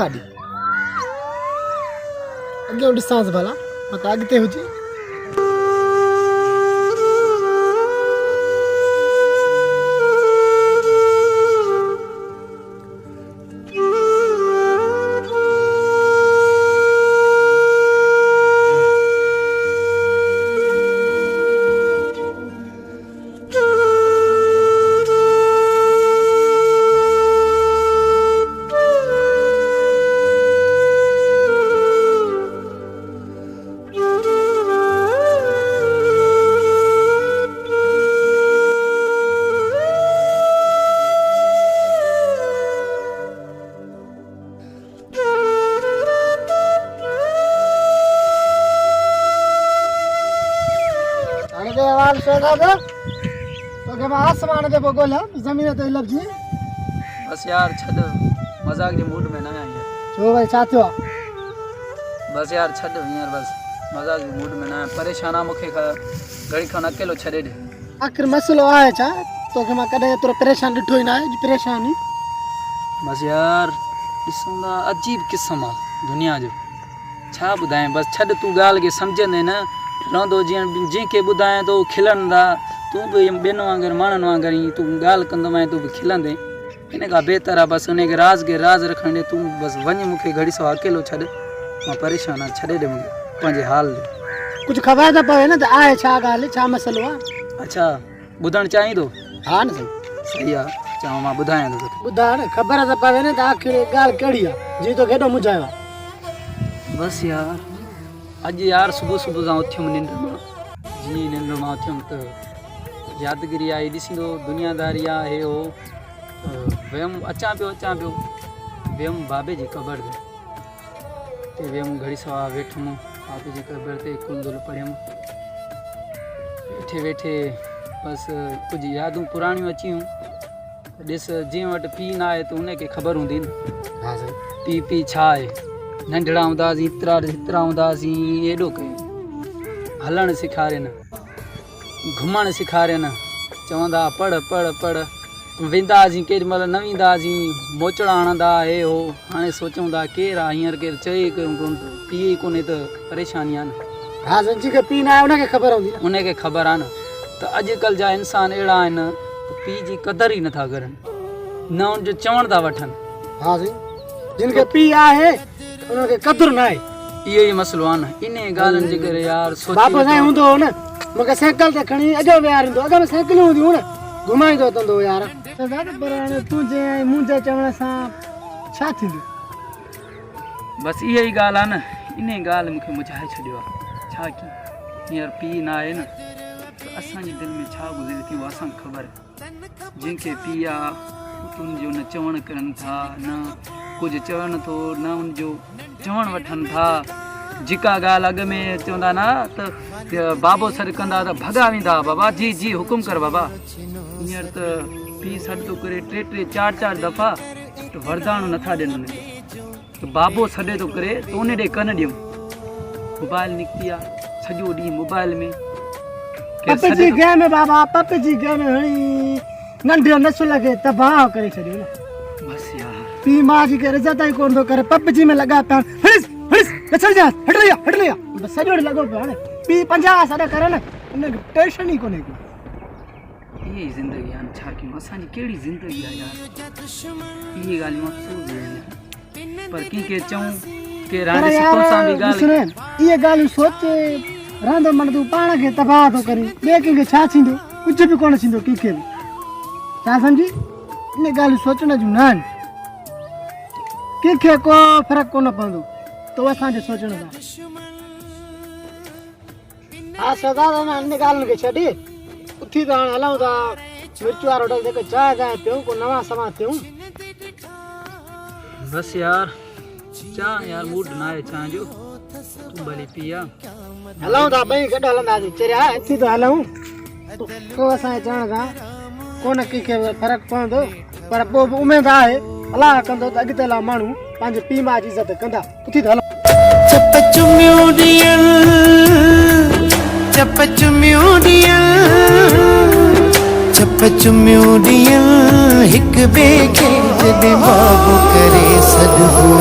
काढी अॻियां ॾिसांसि भला मत अॻिते हुजे तो आसमान ते गोला जमीन ते लभजी बस यार छद मजाक जे मूड में ना आया छो भाई छा थियो बस यार छद यार बस मजाक जे मूड में ना परेशाना मुखे घड़ी खन अकेलो छड़े दे आखिर मसलो आहे छा तो के मां कदे तो परेशान डिठो ही ना है परेशानी बस यार ॾिसूंदा अजीब किस्म आ दुनिया जो छा बुधाए बस छद तू गाल के समझने ना रहंदो जी के बुधाए तो खिलंदा तू भी बेन वांगर मानन वांगर तू गाल कंदो मैं तू भी खिलंदे इन का बेहतर है बस उन के राज रखण दे तू बस वञ मुखे घड़ी सो अकेलो छड़ मां परेशान आ छड़े दे मुखे पंजे हाल दे कुछ खबर तो पवे ना आए छा गाल छा मसलो आ अच्छा बुधण चाही दो हां ना सही सही आ चाहो मां बुधाया तो बुधा ना खबर तो पवे ना आखिर गाल केड़ी आ जी तो केडो मुझायो बस यार आज यार सुबह सुबह जा उठ्युम निंड मां उठ्युम तो यादगिरी आई ॾिसींदो दुनियादारी आहे हे हो वियमि अचां पियो वियमि बाबे जी क़बर ते वियमि घड़ी सवा वेठुमि बाबे जी क़बर ते कुलदुल पढ़ियमि वेठे बस कुछ यादूं पुराणियूं अचियूं ॾिस जीअं वटि पीउ न आहे त उनखे ख़बर हूंदी न पीउ छा आहे नंढड़ा हूंदासीं हितरा हूंदासीं एॾो कयो हलणु सेखारे न घुमणु सेखारे न चवंदा पढ़ वेंदा हुआसीं केॾीमहिल न वेंदा हुआसीं मोचड़ा हणंदा हे हो हाणे सोचूं था केरु आहे हींअर केरु चए कोन पीउ ई कोन्हे त परेशानी आहे न हां जंहिंखे पीउ न आहे उनखे ख़बर हूंदी उनखे ख़बर आहे न त अॼुकल्ह जा इंसान अहिड़ा आहिनि त पीउ जी क़दर ई नथा करनि न उनजो चवण था वठनि हां साईं जिनखे पीउ आहे उनखे क़दर न आहे इहो ई मसलो आहे न इन ॻाल्हियुनि जे करे यार बाबा साईं हूंदो हो न मूंखे साइकिल ते खणी अॻियां विहारींदो अॻ में साइकिलूं हूंदियूं न घुमाईंदो तंदो यार पर हाणे तुंहिंजे मुंहिंजे चवण सां छा थींदो बस इहा ई ॻाल्हि आहे न इन ॻाल्हि मूंखे मुझाए छॾियो आहे छा की हींअर पीउ न आहे न त असांजे दिलि में छा गुज़रे थी उहा असांखे ख़बर जंहिंखे पीउ आहे तुंहिंजो न चवणु करनि था न कुझु चवनि थो न उनजो चवणु वठनि था जेका ॻाल्हि अॻ में चवंदा न त बाबो सॾु कंदा त भॻा वेंदा बाबा जी हुकुम कर बाबा हींअर त पीउ सॾु थो करे टे चारि दफ़ा त वरदाणो नथा ॾियनि त बाबो सॾे थो करे त उन ॾे कन ॾियूं मोबाइल निकिती आहे सॼो ॾींहुं मोबाइल में पपजी गेम में बाबा पपजी गेम में हणी नंढियो नसुल खे तबाह करे छॾियो न बस यार पीउ मां जी के इज़त ई कोन थो करे पपजी में लॻा पिया चल जा हट लिया बस सॼो ॾींहुं लॻो पियो हाणे पीउ 50 सॾ करे न उनखे टेंशन ई कोन्हे इहे ज़िंदगी आहे छा कयूं असांजी कहिड़ी ज़िंदगी आहे यार इहे ॻाल्हियूं मां सोच पर कंहिंखे चऊं के राणे सिखो सां बि ॻाल्हि इहे ॻाल्हियूं सोचे रहंदो मन तूं पाण खे तबाह थो करे ॿिए कंहिंखे छा थींदो कुझु बि कोन थींदो कंहिंखे बि छा सम्झी इन ॻाल्हियूं सोचण जूं न आहिनि कंहिंखे को फ़र्क़ु कोन पवंदो तो असांजे सोचण सां हा सदा न इन ॻाल्हियुनि खे छॾी उथी त हाणे हलूं था मिर्च वारो होटल जेको चांहि पियूं को नवां सवां थियूं बस यार चांहि यार मूड न आहे चांहि जो तूं भली पी आहे हलूं था ॿई गॾु हलंदासीं चरिया उथी त हलूं को असांजे चवण सां कोन कंहिंखे फ़र्क़ु पवंदो पर पोइ बि उमेदु आहे अलाह कंदो त अॻिते लाइ माण्हू पंहिंजे पीउ माउ जी इज़त कंदा उथी त हलूं चप चुमियूं ॾियनि हिक ॿिए खे जॾहिं बाबू करे सॾबो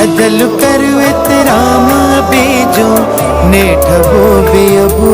अदल कर एतराम बेजो नेठ बो बेअबू